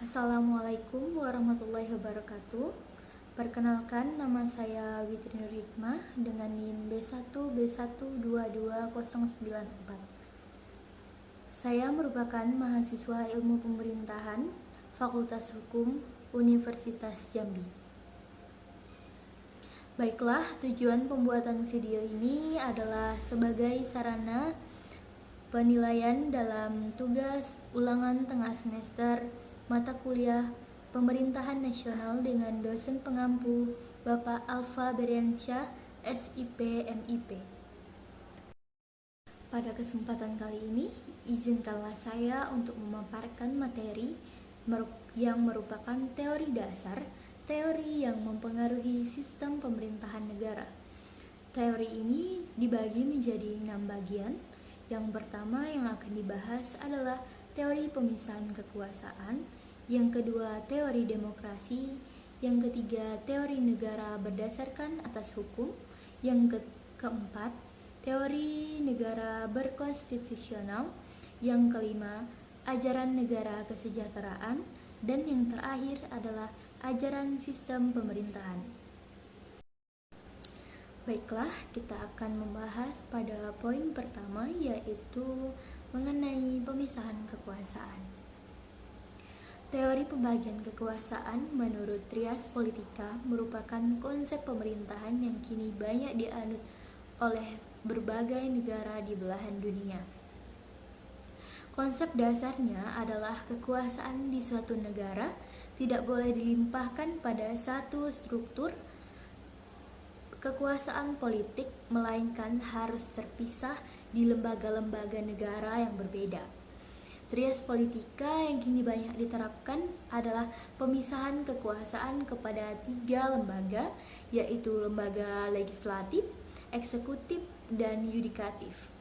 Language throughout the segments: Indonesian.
Assalamualaikum warahmatullahi wabarakatuh. Perkenalkan, nama saya Witri Nur Hikmah dengan NIM B1B1222094. Saya merupakan mahasiswa Ilmu Pemerintahan Fakultas Hukum Universitas Jambi. Baiklah, tujuan pembuatan video ini adalah sebagai sarana penilaian dalam tugas ulangan tengah semester mata kuliah Pemerintahan Nasional dengan dosen pengampu Bapak Alfa Beriansyah, SIP MIP. Pada kesempatan kali ini, izinkanlah saya untuk memaparkan materi yang merupakan teori dasar, teori yang mempengaruhi sistem pemerintahan negara. Teori ini dibagi menjadi 6 bagian. Yang pertama yang akan dibahas adalah teori pemisahan kekuasaan, yang kedua teori demokrasi, yang ketiga teori negara berdasarkan atas hukum, yang keempat teori negara berkonstitusional, yang kelima ajaran negara kesejahteraan, dan yang terakhir adalah ajaran sistem pemerintahan. Baiklah, kita akan membahas pada poin pertama, yaitu mengenai pemisahan kekuasaan. Teori pembagian kekuasaan menurut Trias Politika merupakan konsep pemerintahan yang kini banyak dianut oleh berbagai negara di belahan dunia. Konsep dasarnya adalah kekuasaan di suatu negara tidak boleh dilimpahkan pada satu struktur kekuasaan politik, melainkan harus terpisah di lembaga-lembaga negara yang berbeda. Trias Politika yang kini banyak diterapkan adalah pemisahan kekuasaan kepada 3 lembaga, yaitu lembaga legislatif, eksekutif, dan yudikatif.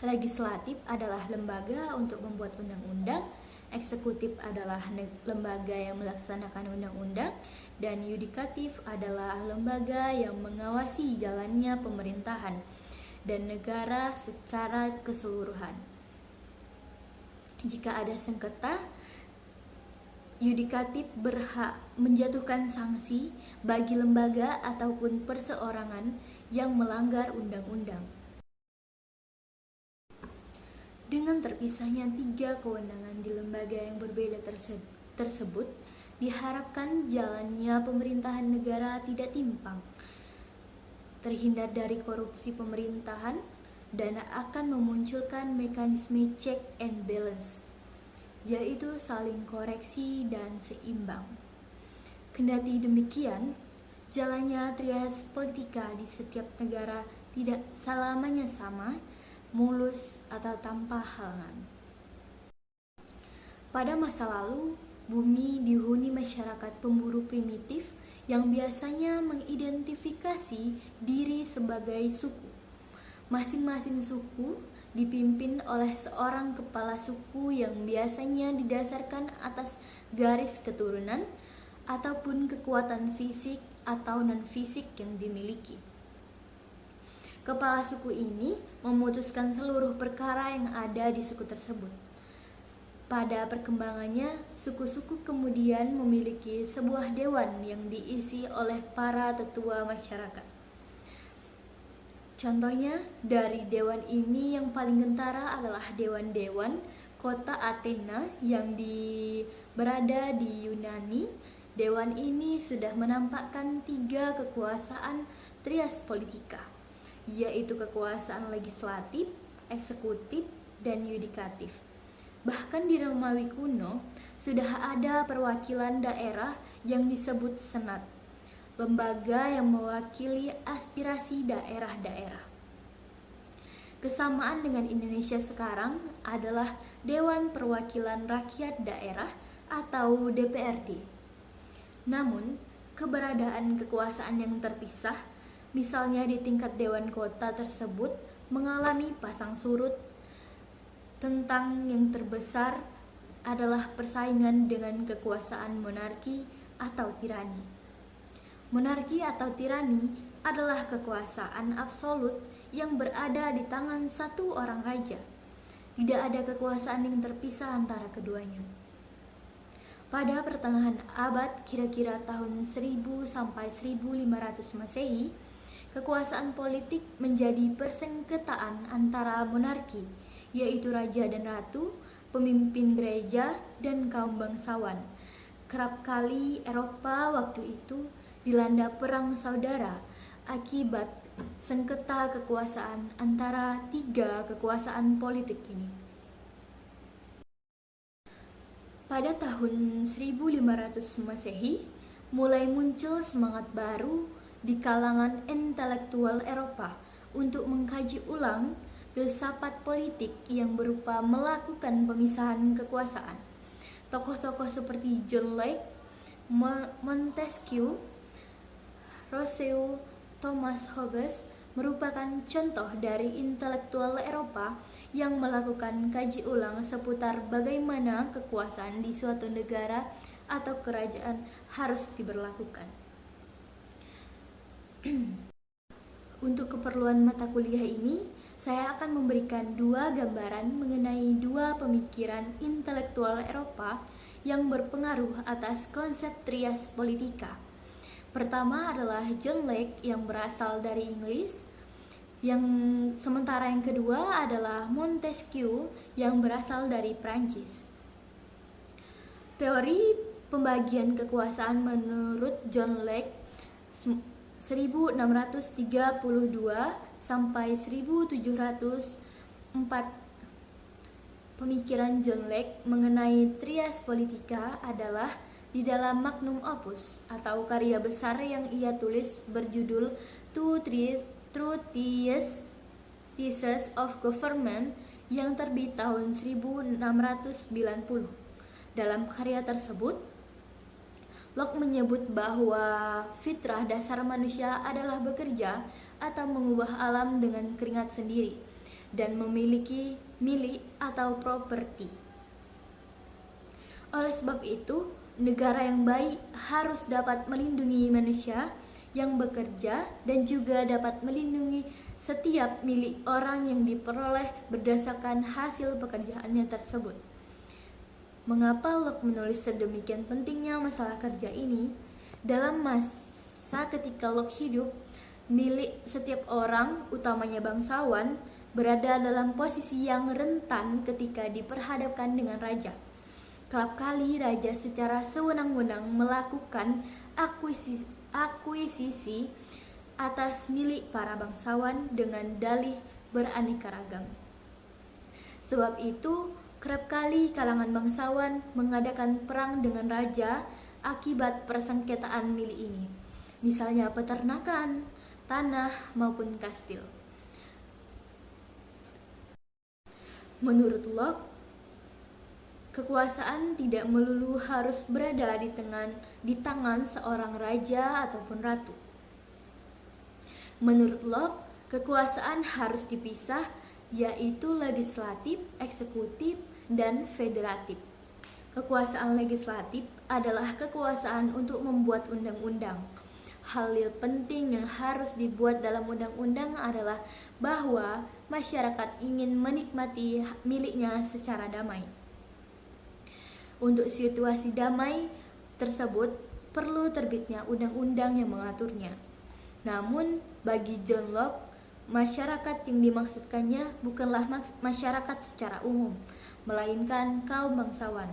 Legislatif adalah lembaga untuk membuat undang-undang, eksekutif adalah lembaga yang melaksanakan undang-undang, dan yudikatif adalah lembaga yang mengawasi jalannya pemerintahan dan negara secara keseluruhan. Jika ada sengketa, yudikatif berhak menjatuhkan sanksi bagi lembaga ataupun perseorangan yang melanggar undang-undang. Dengan terpisahnya 3 kewenangan di lembaga yang berbeda tersebut, diharapkan jalannya pemerintahan negara tidak timpang, terhindar dari korupsi pemerintahan, dan akan memunculkan mekanisme check and balance, yaitu saling koreksi dan seimbang. Kendati demikian, jalannya Trias Politika di setiap negara tidak selamanya sama, mulus, atau tanpa halangan. Pada masa lalu, bumi dihuni masyarakat pemburu primitif yang biasanya mengidentifikasi diri sebagai suku. Masing-masing suku dipimpin oleh seorang kepala suku yang biasanya didasarkan atas garis keturunan ataupun kekuatan fisik atau non-fisik yang dimiliki. Kepala suku ini memutuskan seluruh perkara yang ada di suku tersebut. Pada perkembangannya, suku-suku kemudian memiliki sebuah dewan yang diisi oleh para tetua masyarakat. Contohnya, dari dewan ini yang paling kentara adalah dewan-dewan kota Athena yang berada di Yunani. Dewan ini sudah menampakkan 3 kekuasaan Trias Politika, yaitu kekuasaan legislatif, eksekutif, dan yudikatif. Bahkan di Romawi kuno sudah ada perwakilan daerah yang disebut senat, lembaga yang mewakili aspirasi daerah-daerah. Kesamaan dengan Indonesia sekarang adalah Dewan Perwakilan Rakyat Daerah atau DPRD. Namun, keberadaan kekuasaan yang terpisah, misalnya di tingkat dewan kota tersebut, mengalami pasang surut. Tentang yang terbesar adalah persaingan dengan kekuasaan monarki atau tirani. Monarki atau tirani adalah kekuasaan absolut yang berada di tangan satu orang raja. Tidak ada kekuasaan yang terpisah antara keduanya. Pada pertengahan abad kira-kira tahun 1000 sampai 1500 Masehi, kekuasaan politik menjadi persengketaan antara monarki, yaitu raja dan ratu, pemimpin gereja, dan kaum bangsawan. Kerap kali Eropa waktu itu dilanda perang saudara akibat sengketa kekuasaan antara tiga kekuasaan politik ini. Pada tahun 1500 Masehi, mulai muncul semangat baru di kalangan intelektual Eropa untuk mengkaji ulang filsafat politik yang berupa melakukan pemisahan kekuasaan. Tokoh-tokoh seperti John Locke, Montesquieu, Rousseau, Thomas Hobbes merupakan contoh dari intelektual Eropa yang melakukan kaji ulang seputar bagaimana kekuasaan di suatu negara atau kerajaan harus diberlakukan. Untuk keperluan mata kuliah ini, saya akan memberikan dua gambaran mengenai dua pemikiran intelektual Eropa yang berpengaruh atas konsep trias politika. Pertama adalah John Locke yang berasal dari Inggris, sementara yang kedua adalah Montesquieu yang berasal dari Prancis. Teori pembagian kekuasaan menurut John Locke 1632 sampai 1704. Pemikiran John Locke mengenai trias politika adalah di dalam magnum opus atau karya besar yang ia tulis berjudul Two Theses of Government yang terbit tahun 1690. Dalam karya tersebut, Locke menyebut bahwa fitrah dasar manusia adalah bekerja atau mengubah alam dengan keringat sendiri dan memiliki milik atau properti. Oleh sebab itu, negara yang baik harus dapat melindungi manusia yang bekerja dan juga dapat melindungi setiap milik orang yang diperoleh berdasarkan hasil pekerjaannya tersebut. Mengapa Locke menulis sedemikian pentingnya masalah kerja ini? Dalam masa ketika Locke hidup, milik setiap orang, utamanya bangsawan, berada dalam posisi yang rentan ketika diperhadapkan dengan raja. Kerap kali raja secara sewenang-wenang melakukan akuisisi atas milik para bangsawan dengan dalih beraneka ragam. Sebab itu, kerap kali kalangan bangsawan mengadakan perang dengan raja akibat persengketaan milik ini, misalnya peternakan, tanah, maupun kastil. Menurut Locke, kekuasaan tidak melulu harus berada di tangan seorang raja ataupun ratu. Menurut Locke, kekuasaan harus dipisah, yaitu legislatif, eksekutif, dan federatif. Kekuasaan legislatif adalah kekuasaan untuk membuat undang-undang. Hal penting yang harus dibuat dalam undang-undang adalah bahwa masyarakat ingin menikmati miliknya secara damai. Untuk situasi damai tersebut perlu terbitnya undang-undang yang mengaturnya. Namun bagi John Locke, masyarakat yang dimaksudkannya bukanlah masyarakat secara umum, melainkan kaum bangsawan.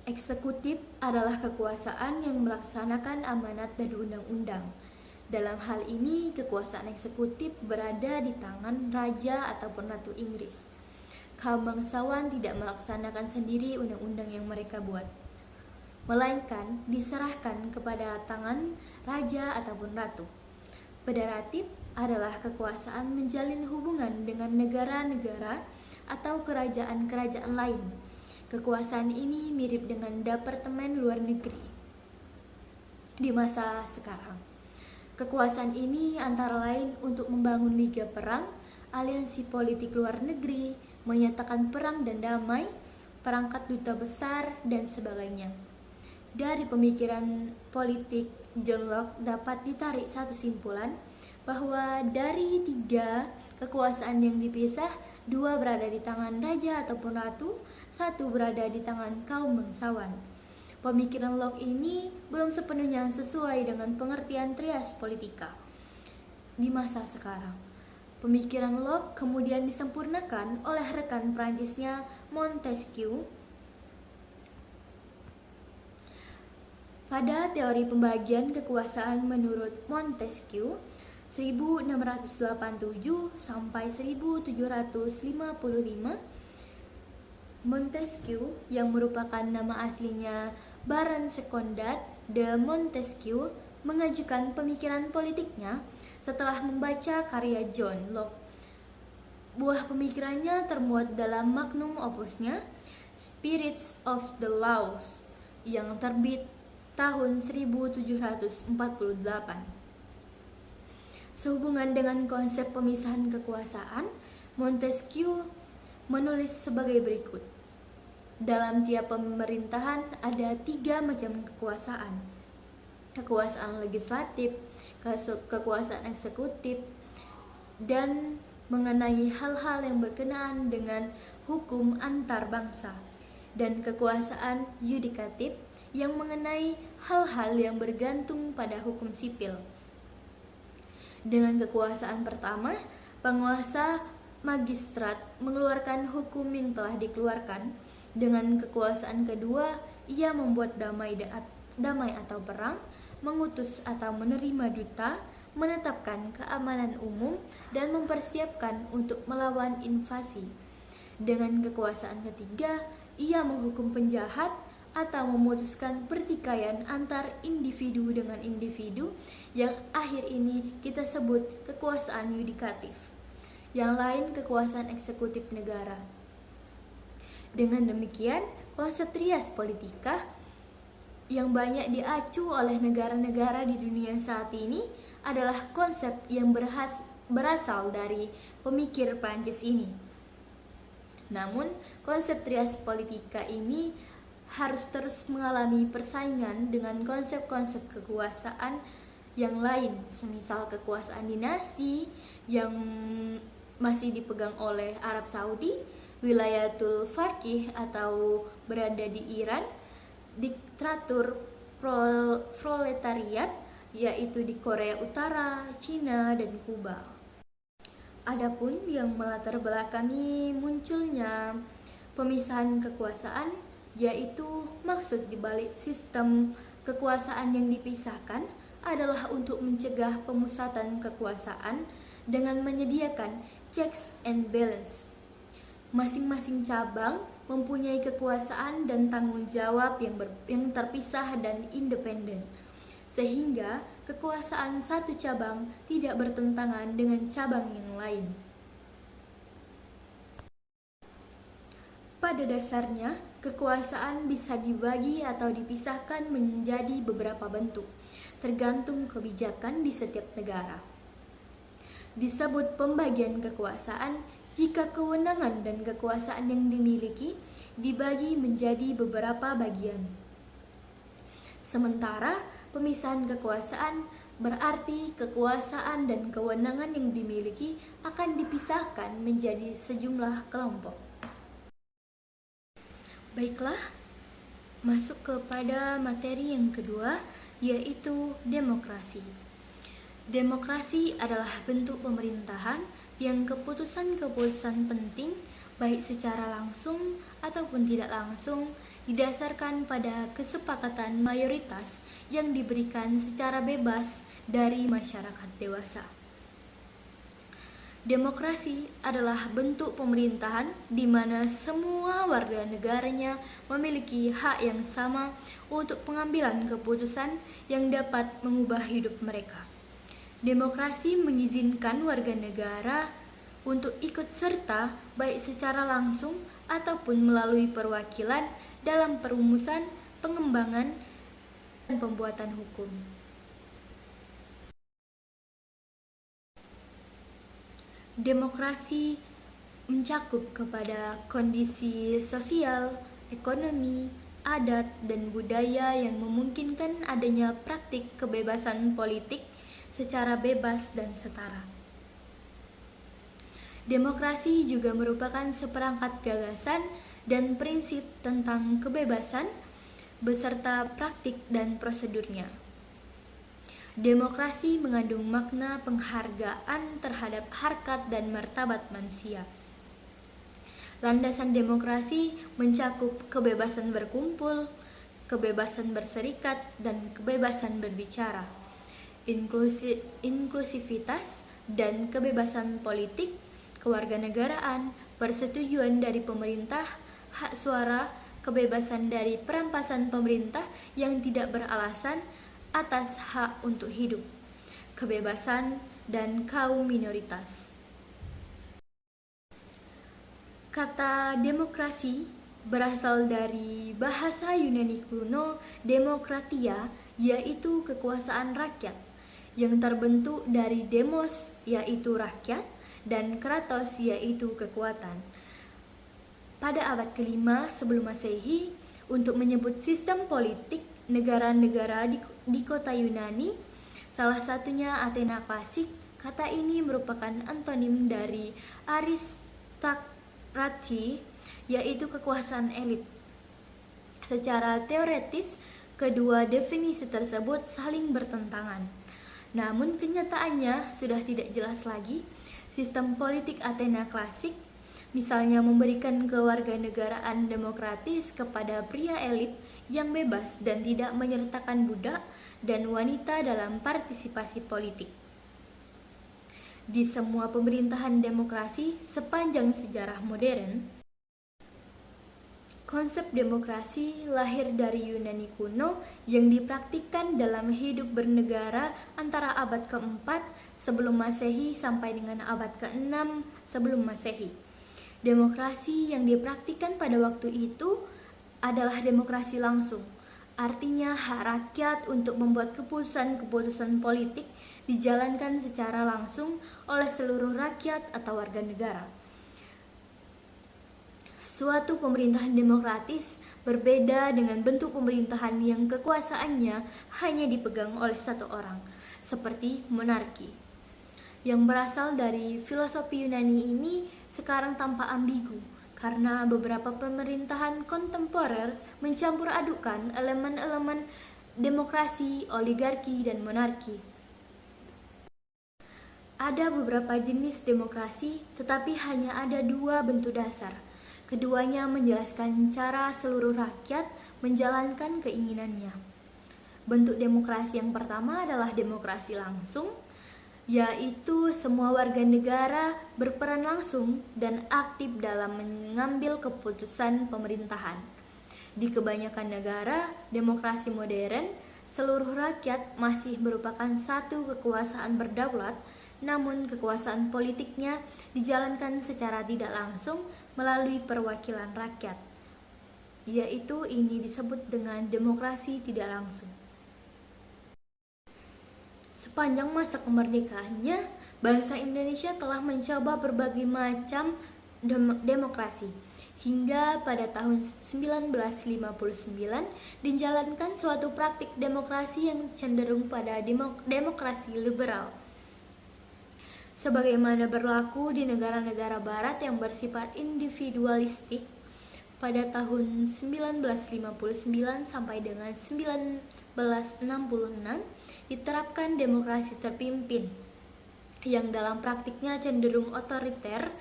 Eksekutif adalah kekuasaan yang melaksanakan amanat dari undang-undang. Dalam hal ini, kekuasaan eksekutif berada di tangan raja ataupun ratu Inggris. Kaum bangsawan tidak melaksanakan sendiri undang-undang yang mereka buat, melainkan diserahkan kepada tangan raja ataupun ratu. Federatif adalah kekuasaan menjalin hubungan dengan negara-negara atau kerajaan-kerajaan lain. Kekuasaan ini mirip dengan Departemen Luar Negeri di masa sekarang. Kekuasaan ini antara lain untuk membangun liga perang, aliansi politik luar negeri, menyatakan perang dan damai, perangkat duta besar, dan sebagainya. Dari pemikiran politik John Locke dapat ditarik satu simpulan bahwa dari tiga kekuasaan yang dipisah, dua berada di tangan raja ataupun ratu, satu berada di tangan kaum bangsawan. Pemikiran Locke ini belum sepenuhnya sesuai dengan pengertian trias politika di masa sekarang. Pemikiran Locke kemudian disempurnakan oleh rekan Prancisnya Montesquieu pada teori pembagian kekuasaan menurut Montesquieu 1687 sampai 1755. Montesquieu yang merupakan nama aslinya Baron Secondat de Montesquieu mengajukan pemikiran politiknya setelah membaca karya John Locke. Buah pemikirannya termuat dalam magnum opusnya Spirits of the Laws yang terbit tahun 1748. Sehubungan dengan konsep pemisahan kekuasaan, Montesquieu menulis sebagai berikut. Dalam tiap pemerintahan ada 3 macam kekuasaan. Kekuasaan legislatif, kekuasaan eksekutif, dan mengenai hal-hal yang berkenaan dengan hukum antar bangsa, dan kekuasaan yudikatif yang mengenai hal-hal yang bergantung pada hukum sipil. Dengan kekuasaan pertama, penguasa magistrat mengeluarkan hukum yang telah dikeluarkan. Dengan kekuasaan kedua, ia membuat damai atau perang, mengutus atau menerima duta, menetapkan keamanan umum, dan mempersiapkan untuk melawan invasi. Dengan kekuasaan ketiga, ia menghukum penjahat atau memutuskan pertikaian antar individu dengan individu, yang akhir ini kita sebut kekuasaan yudikatif. Yang lain kekuasaan eksekutif negara. Dengan demikian, konsep trias politika yang banyak diacu oleh negara-negara di dunia saat ini adalah konsep yang berasal dari pemikir Prancis ini. Namun, konsep trias politika ini harus terus mengalami persaingan dengan konsep-konsep kekuasaan yang lain, semisal kekuasaan dinasti yang masih dipegang oleh Arab Saudi, wilayatul faqih atau berada di Iran, diktatur proletariat yaitu di Korea Utara, Cina, dan Kuba. Adapun yang melatar belakangi munculnya pemisahan kekuasaan yaitu maksud dibalik sistem kekuasaan yang dipisahkan adalah untuk mencegah pemusatan kekuasaan dengan menyediakan checks and balance. Masing-masing cabang mempunyai kekuasaan dan tanggung jawab yang terpisah dan independen, sehingga kekuasaan satu cabang tidak bertentangan dengan cabang yang lain. Pada dasarnya, kekuasaan bisa dibagi atau dipisahkan menjadi beberapa bentuk, tergantung kebijakan di setiap negara. Disebut pembagian kekuasaan jika kewenangan dan kekuasaan yang dimiliki dibagi menjadi beberapa bagian. Sementara pemisahan kekuasaan berarti kekuasaan dan kewenangan yang dimiliki akan dipisahkan menjadi sejumlah kelompok. Baiklah, masuk kepada materi yang kedua, yaitu demokrasi. Demokrasi adalah bentuk pemerintahan yang keputusan-keputusan penting, baik secara langsung ataupun tidak langsung, didasarkan pada kesepakatan mayoritas yang diberikan secara bebas dari masyarakat dewasa. Demokrasi adalah bentuk pemerintahan di mana semua warga negaranya memiliki hak yang sama untuk pengambilan keputusan yang dapat mengubah hidup mereka. Demokrasi mengizinkan warga negara untuk ikut serta baik secara langsung ataupun melalui perwakilan dalam perumusan, pengembangan, dan pembuatan hukum. Demokrasi mencakup kepada kondisi sosial, ekonomi, adat, dan budaya yang memungkinkan adanya praktik kebebasan politik secara bebas dan setara. Demokrasi juga merupakan seperangkat gagasan dan prinsip tentang kebebasan beserta praktik dan prosedurnya. Demokrasi mengandung makna penghargaan terhadap harkat dan martabat manusia. Landasan demokrasi mencakup kebebasan berkumpul, kebebasan berserikat, dan kebebasan berbicara, inklusivitas dan kebebasan politik, kewarganegaraan, persetujuan dari pemerintah, hak suara, kebebasan dari perampasan pemerintah yang tidak beralasan atas hak untuk hidup, kebebasan, dan kaum minoritas. Kata demokrasi berasal dari bahasa Yunani kuno demokratia, yaitu kekuasaan rakyat, yang terbentuk dari demos, yaitu rakyat, dan kratos, yaitu kekuatan. Pada abad ke-5 sebelum Masehi, untuk menyebut sistem politik negara-negara di kota Yunani, salah satunya Athena klasik, kata ini merupakan antonim dari aristokrati, yaitu kekuasaan elit. Secara teoretis, kedua definisi tersebut saling bertentangan. Namun kenyataannya sudah tidak jelas lagi. Sistem politik Athena klasik misalnya memberikan kewarganegaraan demokratis kepada pria elit yang bebas dan tidak menyertakan budak dan wanita dalam partisipasi politik. Di semua pemerintahan demokrasi sepanjang sejarah modern, konsep demokrasi lahir dari Yunani kuno yang dipraktikkan dalam hidup bernegara antara abad ke-4 sebelum Masehi sampai dengan abad ke-6 sebelum Masehi. Demokrasi yang dipraktikkan pada waktu itu adalah demokrasi langsung. Artinya hak rakyat untuk membuat keputusan-keputusan politik dijalankan secara langsung oleh seluruh rakyat atau warga negara. Suatu pemerintahan demokratis berbeda dengan bentuk pemerintahan yang kekuasaannya hanya dipegang oleh satu orang, seperti monarki. Yang berasal dari filosofi Yunani ini sekarang tampak ambigu karena beberapa pemerintahan kontemporer mencampur adukan elemen-elemen demokrasi, oligarki, dan monarki. Ada beberapa jenis demokrasi, tetapi hanya ada dua bentuk dasar. Keduanya menjelaskan cara seluruh rakyat menjalankan keinginannya. Bentuk demokrasi yang pertama adalah demokrasi langsung, yaitu semua warga negara berperan langsung dan aktif dalam mengambil keputusan pemerintahan. Di kebanyakan negara demokrasi modern, seluruh rakyat masih merupakan satu kekuasaan berdaulat, namun kekuasaan politiknya dijalankan secara tidak langsung melalui perwakilan rakyat, yaitu ini disebut dengan demokrasi tidak langsung. Sepanjang masa kemerdekaannya, bangsa Indonesia telah mencoba berbagai macam demokrasi. Hingga pada tahun 1959 dijalankan suatu praktik demokrasi yang cenderung pada demokrasi liberal. Sebagaimana berlaku di negara-negara barat yang bersifat individualistik, pada tahun 1959 sampai dengan 1966 diterapkan demokrasi terpimpin yang dalam praktiknya cenderung otoriter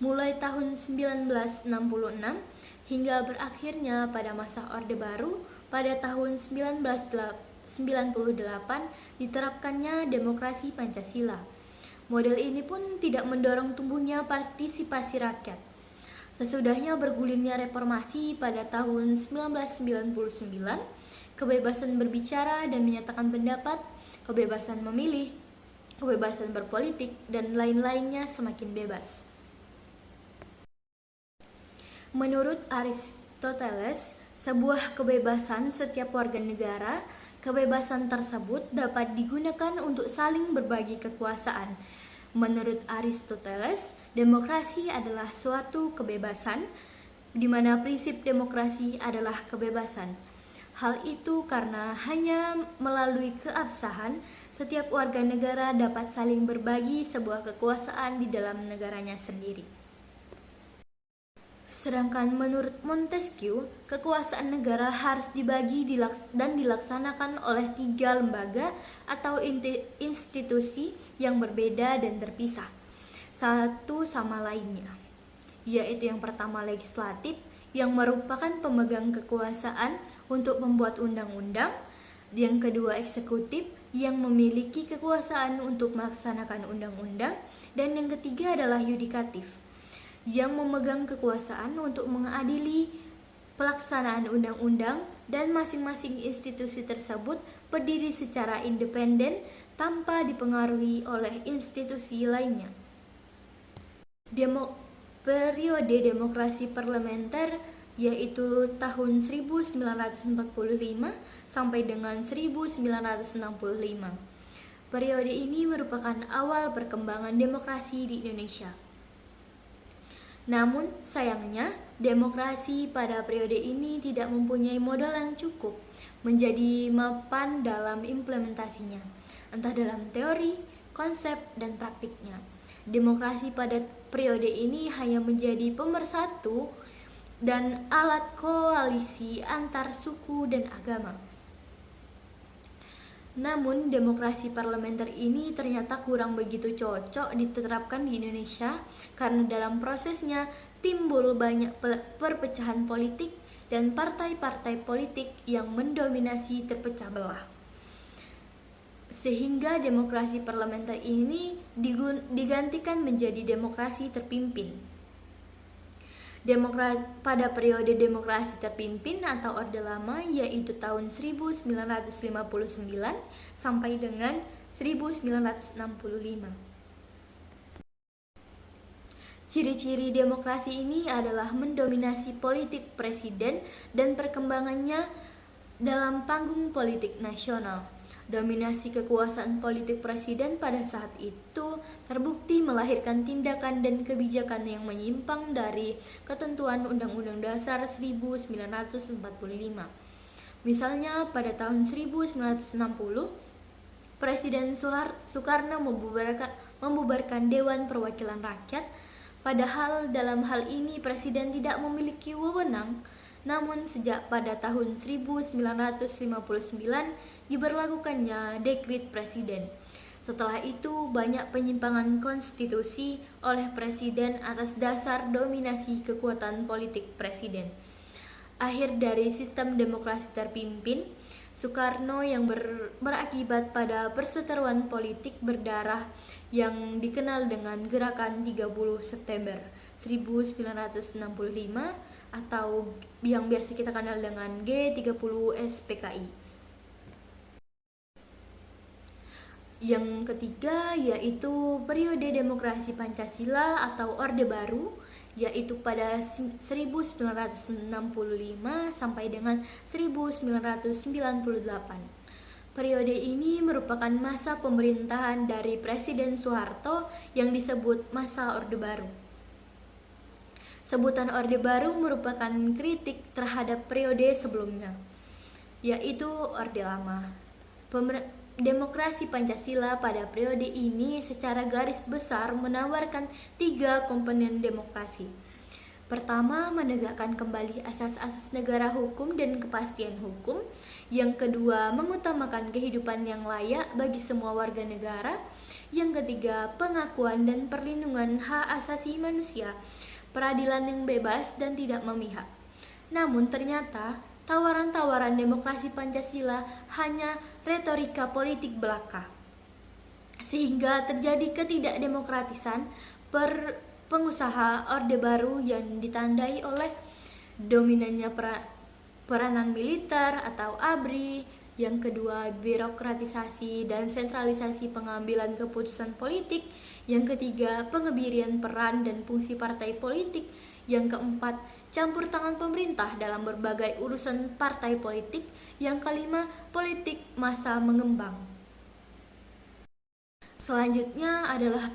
mulai tahun 1966 hingga berakhirnya pada masa Orde Baru pada tahun 1998 diterapkannya demokrasi Pancasila. Model ini pun tidak mendorong tumbuhnya partisipasi rakyat. Sesudahnya bergulirnya reformasi pada tahun 1999, kebebasan berbicara dan menyatakan pendapat, kebebasan memilih, kebebasan berpolitik, dan lain-lainnya semakin bebas. Menurut Aristoteles, sebuah kebebasan setiap warga negara, kebebasan tersebut dapat digunakan untuk saling berbagi kekuasaan. Menurut Aristoteles, demokrasi adalah suatu kebebasan, di mana prinsip demokrasi adalah kebebasan. Hal itu karena hanya melalui keabsahan, setiap warga negara dapat saling berbagi sebuah kekuasaan di dalam negaranya sendiri. Sedangkan menurut Montesquieu, kekuasaan negara harus dibagi dan dilaksanakan oleh 3 lembaga atau institusi yang berbeda dan terpisah satu sama lainnya, yaitu yang pertama legislatif, yang merupakan pemegang kekuasaan untuk membuat undang-undang, yang kedua eksekutif, yang memiliki kekuasaan untuk melaksanakan undang-undang, dan yang ketiga adalah yudikatif, yang memegang kekuasaan untuk mengadili pelaksanaan undang-undang, dan masing-masing institusi tersebut berdiri secara independen tanpa dipengaruhi oleh institusi lainnya. Periode demokrasi parlementer yaitu tahun 1945 sampai dengan 1965. Periode ini merupakan awal perkembangan demokrasi di Indonesia. Namun, sayangnya, demokrasi pada periode ini tidak mempunyai modal yang cukup menjadi mapan dalam implementasinya, entah dalam teori, konsep, dan praktiknya. Demokrasi pada periode ini hanya menjadi pemersatu dan alat koalisi antar suku dan agama. Namun, demokrasi parlementer ini ternyata kurang begitu cocok diterapkan di Indonesia karena dalam prosesnya timbul banyak perpecahan politik dan partai-partai politik yang mendominasi terpecah belah. Sehingga demokrasi parlementer ini digantikan menjadi demokrasi terpimpin. Pada periode demokrasi terpimpin atau Orde Lama yaitu tahun 1959 sampai dengan 1965. Ciri-ciri demokrasi ini adalah mendominasi politik presiden dan perkembangannya dalam panggung politik nasional. Dominasi kekuasaan politik presiden pada saat itu terbukti melahirkan tindakan dan kebijakan yang menyimpang dari ketentuan Undang-Undang Dasar 1945. Misalnya pada tahun 1960, Presiden Soekarno membubarkan Dewan Perwakilan Rakyat, padahal dalam hal ini Presiden tidak memiliki wewenang. Namun sejak pada tahun 1959 diberlakukannya dekret presiden. Setelah itu banyak penyimpangan konstitusi oleh presiden atas dasar dominasi kekuatan politik presiden. Akhir dari sistem demokrasi terpimpin Soekarno yang berakibat pada perseteruan politik berdarah yang dikenal dengan Gerakan 30 September 1965 atau yang biasa kita kenal dengan G30 SPKI. Yang ketiga yaitu periode demokrasi Pancasila atau Orde Baru, yaitu pada 1965 sampai dengan 1998. Periode ini merupakan masa pemerintahan dari Presiden Soeharto yang disebut masa Orde Baru. Sebutan Orde Baru merupakan kritik terhadap periode sebelumnya, yaitu Orde Lama. Demokrasi Pancasila pada periode ini secara garis besar menawarkan 3 komponen demokrasi. Pertama, menegakkan kembali asas-asas negara hukum dan kepastian hukum. Yang kedua, mengutamakan kehidupan yang layak bagi semua warga negara. Yang ketiga, pengakuan dan perlindungan hak asasi manusia, peradilan yang bebas dan tidak memihak. Namun ternyata tawaran-tawaran demokrasi Pancasila hanya retorika politik belaka, sehingga terjadi ketidakdemokratisan pengusaha Orde Baru yang ditandai oleh dominannya peranan militer atau ABRI. Yang kedua, birokratisasi dan sentralisasi pengambilan keputusan politik. Yang ketiga, pengebirian peran dan fungsi partai politik. Yang keempat, campur tangan pemerintah dalam berbagai urusan partai politik. Yang kelima, politik masa mengembang. Selanjutnya adalah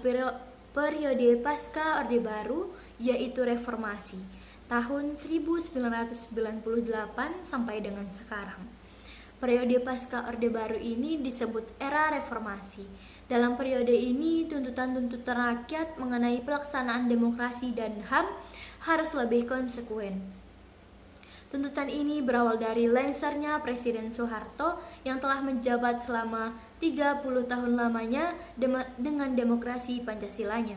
periode pasca Orde Baru, yaitu reformasi tahun 1998 sampai dengan sekarang. Periode pasca Orde Baru ini disebut era reformasi. Dalam periode ini tuntutan-tuntutan rakyat mengenai pelaksanaan demokrasi dan HAM harus lebih konsekuen. Tuntutan ini berawal dari lengsernya Presiden Soeharto yang telah menjabat selama 30 tahun lamanya dengan demokrasi Pancasilanya.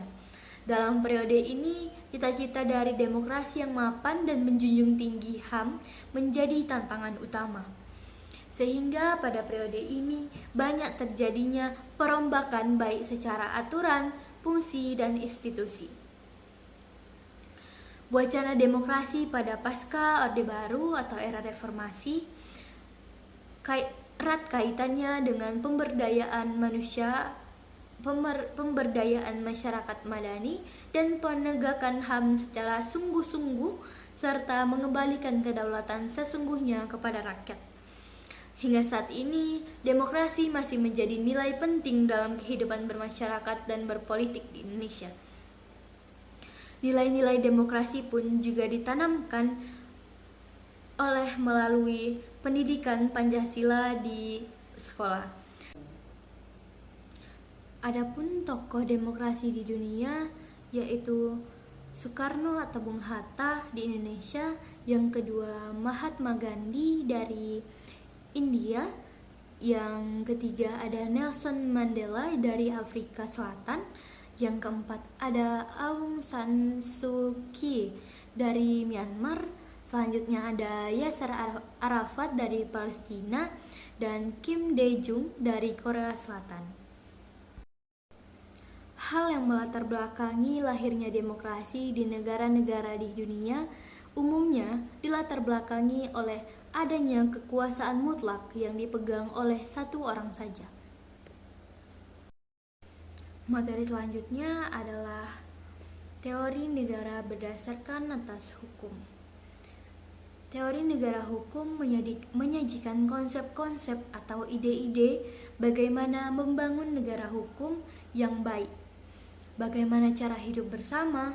Dalam periode ini, cita-cita dari demokrasi yang mapan dan menjunjung tinggi HAM menjadi tantangan utama. Sehingga pada periode ini banyak terjadinya perombakan baik secara aturan, fungsi, dan institusi. Wacana demokrasi pada pasca Orde Baru atau era reformasi erat kaitannya dengan pemberdayaan manusia, pemberdayaan masyarakat madani, dan penegakan HAM secara sungguh-sungguh serta mengembalikan kedaulatan sesungguhnya kepada rakyat. Hingga saat ini, demokrasi masih menjadi nilai penting dalam kehidupan bermasyarakat dan berpolitik di Indonesia. Nilai-nilai demokrasi pun juga ditanamkan oleh melalui pendidikan Pancasila di sekolah. Adapun tokoh demokrasi di dunia yaitu Soekarno atau Bung Hatta di Indonesia, yang kedua Mahatma Gandhi dari India, yang ketiga ada Nelson Mandela dari Afrika Selatan, yang keempat ada Aung San Suu Kyi dari Myanmar, selanjutnya ada Yasser Arafat dari Palestina, dan Kim Dae-jung dari Korea Selatan. Hal yang melatar belakangi lahirnya demokrasi di negara-negara di dunia umumnya dilatar belakangi oleh adanya kekuasaan mutlak yang dipegang oleh satu orang saja. Materi selanjutnya adalah teori negara berdasarkan atas hukum. Teori negara hukum menyajikan konsep-konsep atau ide-ide bagaimana membangun negara hukum yang baik, bagaimana cara hidup bersama,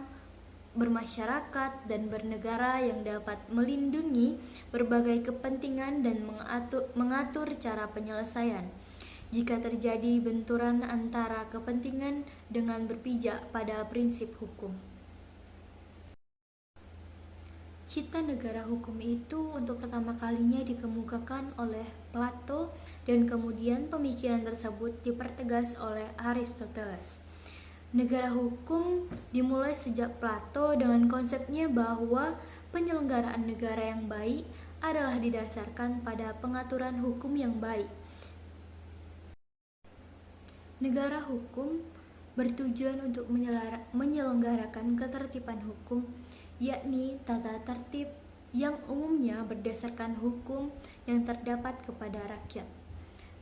bermasyarakat, dan bernegara yang dapat melindungi berbagai kepentingan dan mengatur cara penyelesaian jika terjadi benturan antara kepentingan dengan berpijak pada prinsip hukum. Cita negara hukum itu untuk pertama kalinya dikemukakan oleh Plato, dan kemudian pemikiran tersebut dipertegas oleh Aristoteles. Negara hukum dimulai sejak Plato dengan konsepnya bahwa penyelenggaraan negara yang baik adalah didasarkan pada pengaturan hukum yang baik. Negara hukum bertujuan untuk menyelenggarakan ketertiban hukum, yakni tata tertib yang umumnya berdasarkan hukum yang terdapat kepada rakyat.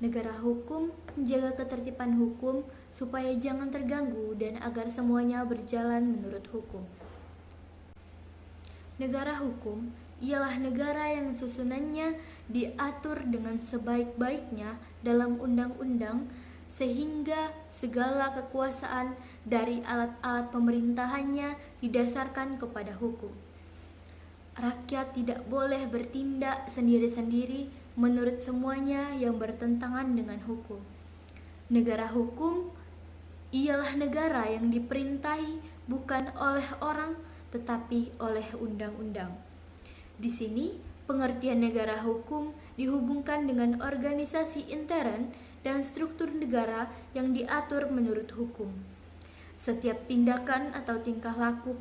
Negara hukum menjaga ketertiban hukum supaya jangan terganggu dan agar semuanya berjalan menurut hukum. Negara hukum ialah negara yang susunannya diatur dengan sebaik-baiknya dalam undang-undang, sehingga segala kekuasaan dari alat-alat pemerintahannya didasarkan kepada hukum. Rakyat tidak boleh bertindak sendiri-sendiri menurut semuanya yang bertentangan dengan hukum. Negara hukum ialah negara yang diperintahi bukan oleh orang tetapi oleh undang-undang. Di sini pengertian negara hukum dihubungkan dengan organisasi intern dan struktur negara yang diatur menurut hukum. Setiap tindakan atau tingkah laku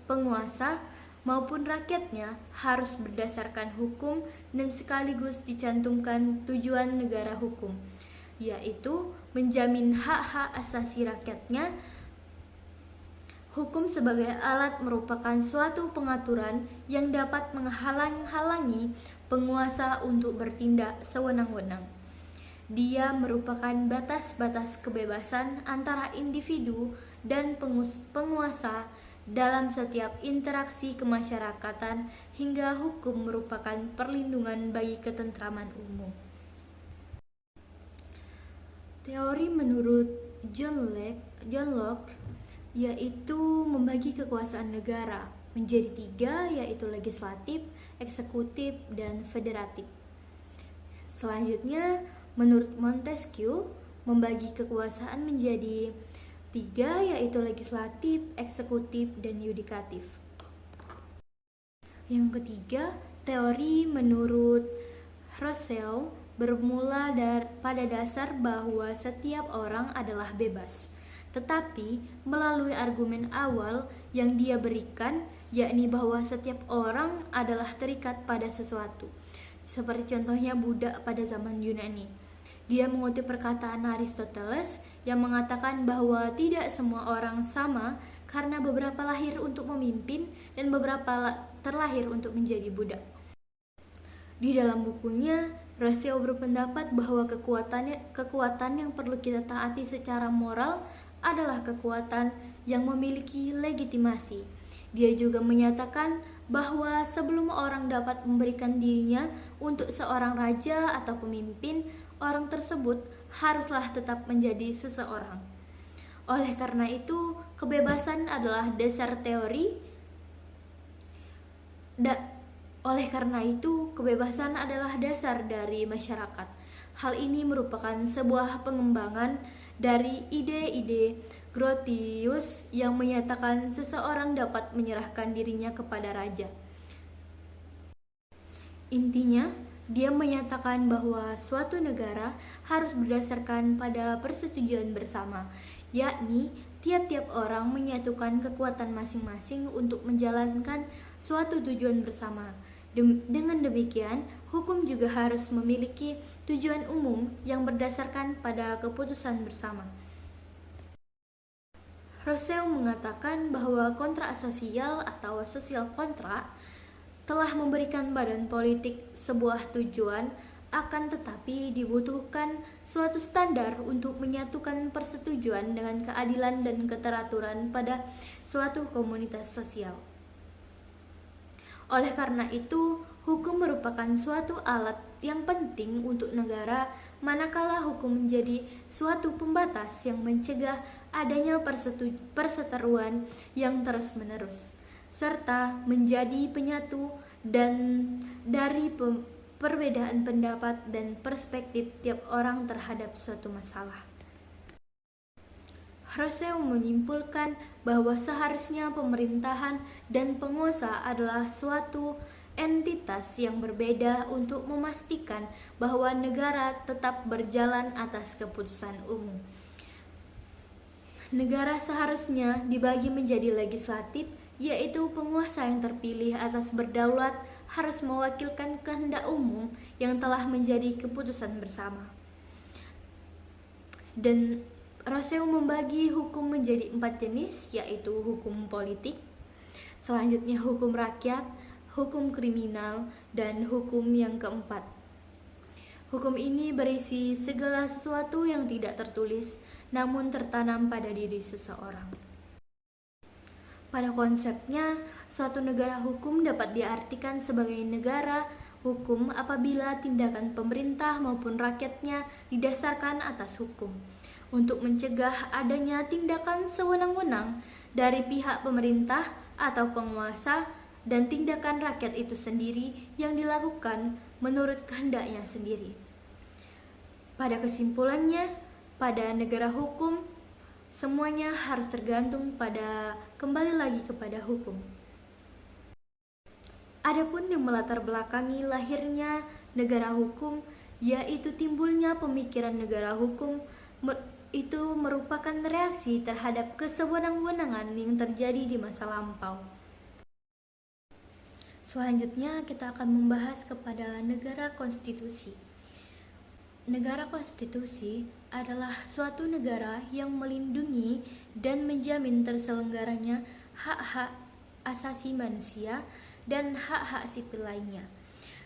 penguasa maupun rakyatnya harus berdasarkan hukum dan sekaligus dicantumkan tujuan negara hukum, yaitu menjamin hak-hak asasi rakyatnya. Hukum sebagai alat merupakan suatu pengaturan yang dapat menghalang-halangi penguasa untuk bertindak sewenang-wenang. Dia merupakan batas-batas kebebasan antara individu dan penguasa dalam setiap interaksi kemasyarakatan, hingga hukum merupakan perlindungan bagi ketentraman umum. Teori menurut John Locke yaitu membagi kekuasaan negara menjadi 3, yaitu legislatif, eksekutif, dan federatif. Selanjutnya, menurut Montesquieu, membagi kekuasaan menjadi 3, yaitu legislatif, eksekutif, dan yudikatif. Yang ketiga, teori menurut Rousseau bermula pada dasar bahwa setiap orang adalah bebas. Tetapi melalui argumen awal yang dia berikan, yakni bahwa setiap orang adalah terikat pada sesuatu. Seperti contohnya budak pada zaman Yunani. Dia mengutip perkataan Aristoteles yang mengatakan bahwa tidak semua orang sama karena beberapa lahir untuk memimpin dan beberapa terlahir untuk menjadi budak. Di dalam bukunya, Rousseau berpendapat bahwa kekuatan yang perlu kita taati secara moral adalah kekuatan yang memiliki legitimasi. Dia juga menyatakan bahwa sebelum orang dapat memberikan dirinya untuk seorang raja atau pemimpin, orang tersebut haruslah tetap menjadi seseorang. Oleh karena itu, kebebasan adalah dasar teori. Oleh karena itu, kebebasan adalah dasar dari masyarakat. Hal ini merupakan sebuah pengembangan dari ide-ide Grotius yang menyatakan seseorang dapat menyerahkan dirinya kepada raja. Intinya, dia menyatakan bahwa suatu negara harus berdasarkan pada persetujuan bersama, yakni tiap-tiap orang menyatukan kekuatan masing-masing untuk menjalankan suatu tujuan bersama. Dengan demikian, hukum juga harus memiliki tujuan umum yang berdasarkan pada keputusan bersama. Rousseau mengatakan bahwa kontrak sosial atau social contract telah memberikan badan politik sebuah tujuan, akan tetapi dibutuhkan suatu standar untuk menyatukan persetujuan dengan keadilan dan keteraturan pada suatu komunitas sosial. Oleh karena itu, hukum merupakan suatu alat yang penting untuk negara, manakala hukum menjadi suatu pembatas yang mencegah adanya perseteruan yang terus-menerus, serta menjadi penyatu dan dari perbedaan pendapat dan perspektif tiap orang terhadap suatu masalah. Rousseau menyimpulkan bahwa seharusnya pemerintahan dan penguasa adalah suatu entitas yang berbeda untuk memastikan bahwa negara tetap berjalan atas keputusan umum. Negara seharusnya dibagi menjadi legislatif, yaitu penguasa yang terpilih atas berdaulat harus mewakilkan kehendak umum yang telah menjadi keputusan bersama. Dan Rousseau membagi hukum menjadi 4 jenis, yaitu hukum politik, selanjutnya hukum rakyat, hukum kriminal, dan hukum yang keempat. Hukum ini berisi segala sesuatu yang tidak tertulis, namun tertanam pada diri seseorang. Pada konsepnya, suatu negara hukum dapat diartikan sebagai negara hukum apabila tindakan pemerintah maupun rakyatnya didasarkan atas hukum, untuk mencegah adanya tindakan sewenang-wenang dari pihak pemerintah atau penguasa dan tindakan rakyat itu sendiri yang dilakukan menurut kehendaknya sendiri. Pada kesimpulannya, pada negara hukum, semuanya harus tergantung kembali lagi kepada hukum. Adapun yang melatar belakangi lahirnya negara hukum, yaitu timbulnya pemikiran negara hukum, itu merupakan reaksi terhadap kesewenang-wenangan yang terjadi di masa lampau. Selanjutnya kita akan membahas kepada negara konstitusi. Negara konstitusi adalah suatu negara yang melindungi dan menjamin terselenggaranya hak-hak asasi manusia dan hak-hak sipil lainnya,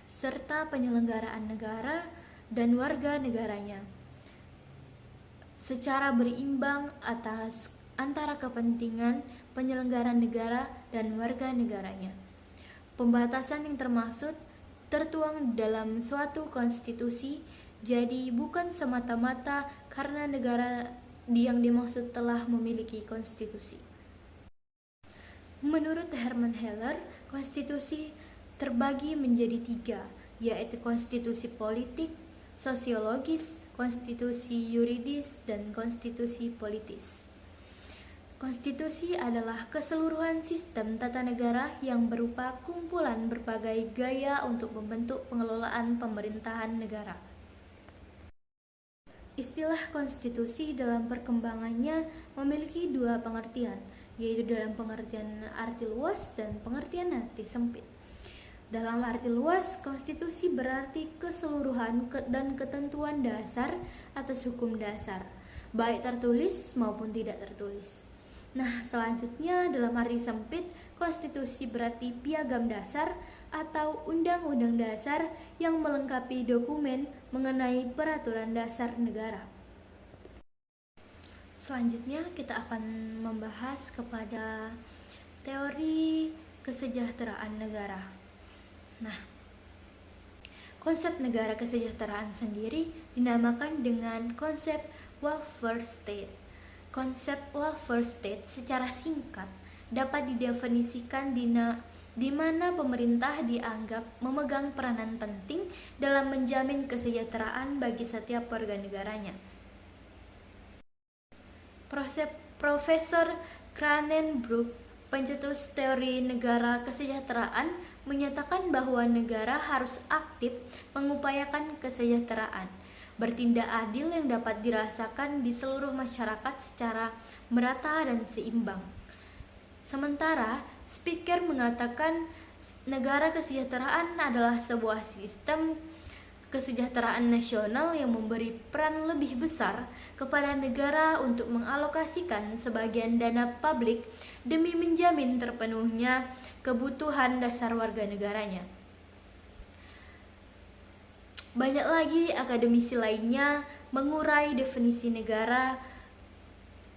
serta penyelenggaraan negara dan warga negaranya secara berimbang antara kepentingan penyelenggaraan negara dan warga negaranya. Pembatasan yang termaksud tertuang dalam suatu konstitusi, jadi bukan semata-mata karena negara yang dimaksud telah memiliki konstitusi. Menurut Hermann Heller, konstitusi terbagi menjadi 3, yaitu konstitusi politik, sosiologis, konstitusi yuridis, dan konstitusi politis. Konstitusi adalah keseluruhan sistem tata negara yang berupa kumpulan berbagai gaya untuk membentuk pengelolaan pemerintahan negara. Istilah konstitusi dalam perkembangannya memiliki dua pengertian, yaitu dalam pengertian arti luas dan pengertian arti sempit. Dalam arti luas, konstitusi berarti keseluruhan dan ketentuan dasar atas hukum dasar, baik tertulis maupun tidak tertulis. Nah, selanjutnya dalam arti sempit, konstitusi berarti piagam dasar atau undang-undang dasar yang melengkapi dokumen mengenai peraturan dasar negara. Selanjutnya kita akan membahas kepada teori kesejahteraan negara. Nah, konsep negara kesejahteraan sendiri dinamakan dengan konsep welfare state. Konsep welfare state secara singkat dapat didefinisikan di mana pemerintah dianggap memegang peranan penting dalam menjamin kesejahteraan bagi setiap warga negaranya. Profesor Cranenbrook, pencetus teori negara kesejahteraan, menyatakan bahwa negara harus aktif mengupayakan kesejahteraan, bertindak adil yang dapat dirasakan di seluruh masyarakat secara merata dan seimbang. Sementara, speaker mengatakan negara kesejahteraan adalah sebuah sistem kesejahteraan nasional yang memberi peran lebih besar kepada negara untuk mengalokasikan sebagian dana publik demi menjamin terpenuhnya kebutuhan dasar warga negaranya. Banyak lagi akademisi lainnya mengurai definisi negara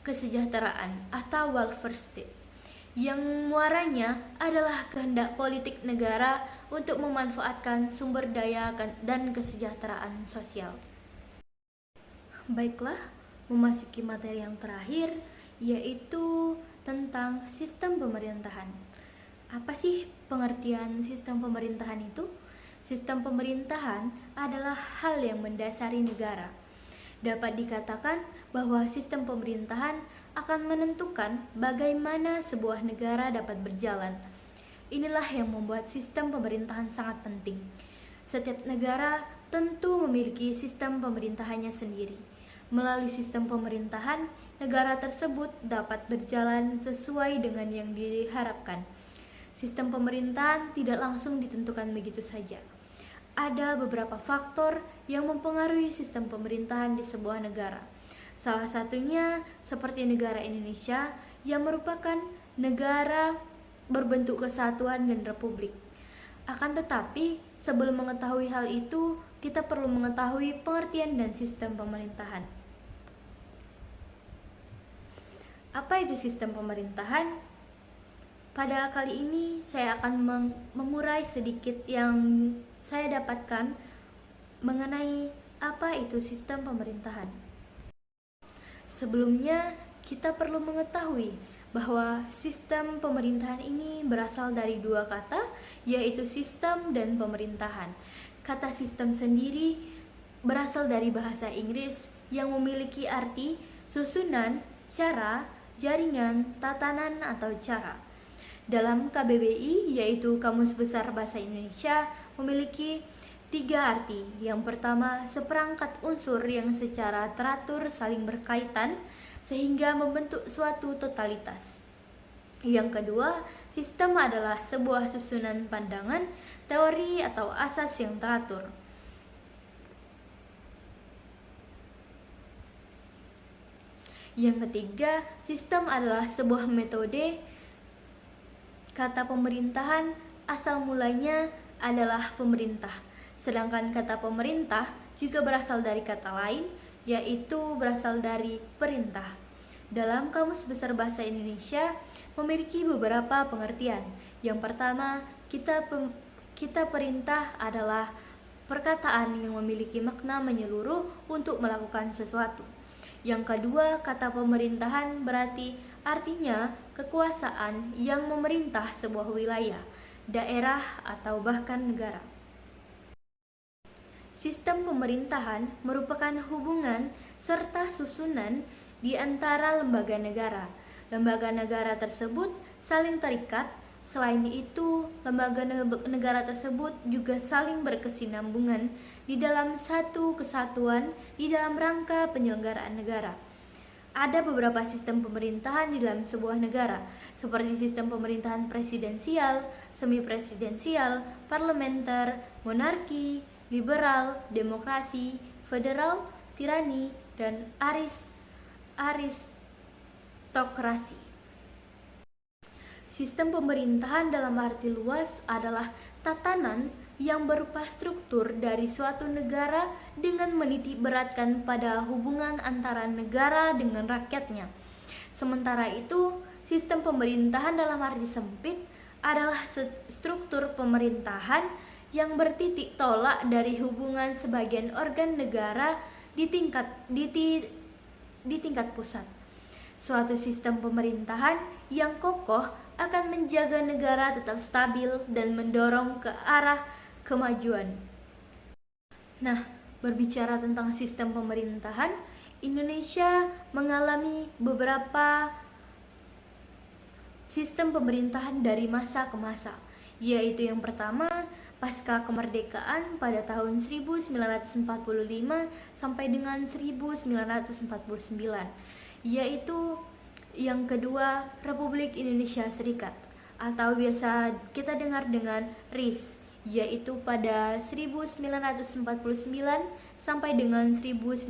kesejahteraan atau welfare state, yang muaranya adalah kehendak politik negara untuk memanfaatkan sumber daya dan kesejahteraan sosial. Baiklah, memasuki materi yang terakhir, yaitu tentang sistem pemerintahan. Apa sih pengertian sistem pemerintahan itu? Sistem pemerintahan adalah hal yang mendasari negara. Dapat dikatakan bahwa sistem pemerintahan akan menentukan bagaimana sebuah negara dapat berjalan. Inilah yang membuat sistem pemerintahan sangat penting. Setiap negara tentu memiliki sistem pemerintahannya sendiri. Melalui sistem pemerintahan, negara tersebut dapat berjalan sesuai dengan yang diharapkan. Sistem pemerintahan tidak langsung ditentukan begitu saja. Ada beberapa faktor yang mempengaruhi sistem pemerintahan di sebuah negara. Salah satunya seperti negara Indonesia yang merupakan negara berbentuk kesatuan dan republik. Akan tetapi, sebelum mengetahui hal itu, kita perlu mengetahui pengertian dan sistem pemerintahan. Apa itu sistem pemerintahan? Pada kali ini saya akan mengurai sedikit yang saya dapatkan mengenai apa itu sistem pemerintahan. Sebelumnya, kita perlu mengetahui bahwa sistem pemerintahan ini berasal dari dua kata, yaitu sistem dan pemerintahan. Kata sistem sendiri berasal dari bahasa Inggris yang memiliki arti susunan, cara, jaringan, tatanan, atau cara. Dalam KBBI, yaitu Kamus Besar Bahasa Indonesia, memiliki 3 arti. Yang pertama, seperangkat unsur yang secara teratur saling berkaitan sehingga membentuk suatu totalitas. Yang kedua, sistem adalah sebuah susunan pandangan, teori atau asas yang teratur. Yang ketiga, sistem adalah sebuah metode. Kata pemerintahan asal mulanya adalah pemerintah, sedangkan kata pemerintah juga berasal dari kata lain, yaitu berasal dari perintah. Dalam Kamus Besar Bahasa Indonesia memiliki beberapa pengertian. Yang pertama, kita perintah adalah perkataan yang memiliki makna menyeluruh untuk melakukan sesuatu. Yang kedua, kata pemerintahan berarti artinya kekuasaan yang memerintah sebuah wilayah, daerah, atau bahkan negara. Sistem pemerintahan merupakan hubungan serta susunan di antara lembaga negara. Lembaga negara tersebut saling terikat. Selain itu, lembaga negara tersebut juga saling berkesinambungan di dalam satu kesatuan di dalam rangka penyelenggaraan negara. Ada beberapa sistem pemerintahan di dalam sebuah negara, seperti sistem pemerintahan presidensial, semi-presidensial, parlementer, monarki, liberal, demokrasi, federal, tirani, dan aristokrasi. Sistem pemerintahan dalam arti luas adalah tatanan yang berupa struktur dari suatu negara dengan menitik beratkan pada hubungan antara negara dengan rakyatnya. Sementara itu, sistem pemerintahan dalam arti sempit adalah struktur pemerintahan yang bertitik tolak dari hubungan sebagian organ negara di tingkat pusat. Suatu sistem pemerintahan yang kokoh akan menjaga negara tetap stabil dan mendorong ke arah kemajuan. Nah, berbicara tentang sistem pemerintahan, Indonesia mengalami beberapa sistem pemerintahan dari masa ke masa, yaitu yang pertama, pasca kemerdekaan pada tahun 1945 sampai dengan 1949, yaitu yang kedua, Republik Indonesia Serikat atau biasa kita dengar dengan RIS, yaitu pada 1949 sampai dengan 1950.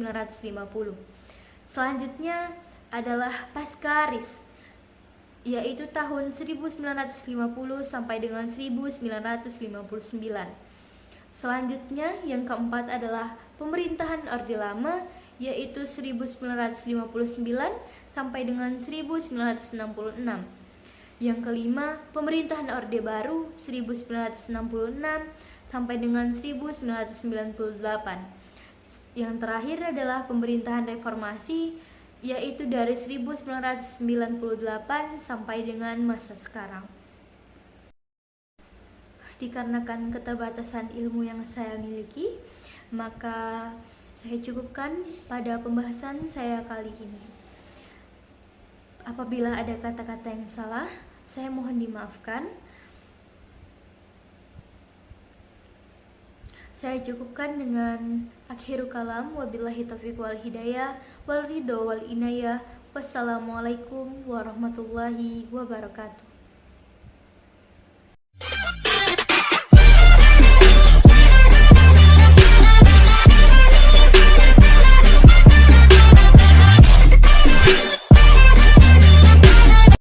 Selanjutnya adalah pasca RIS, yaitu tahun 1950 sampai dengan 1959. Selanjutnya yang keempat adalah pemerintahan Orde Lama, yaitu 1959 sampai dengan 1966. Yang kelima, pemerintahan Orde Baru 1966 sampai dengan 1998. Yang terakhir adalah pemerintahan reformasi, yaitu dari 1998 sampai dengan masa sekarang. Dikarenakan keterbatasan ilmu yang saya miliki, maka saya cukupkan pada pembahasan saya kali ini. Apabila ada kata-kata yang salah, saya mohon dimaafkan. Saya cukupkan dengan akhiru kalam, wabillahi taufiq wal hidayah, wal ridho wal inayah. Wassalamualaikum warahmatullahi wabarakatuh.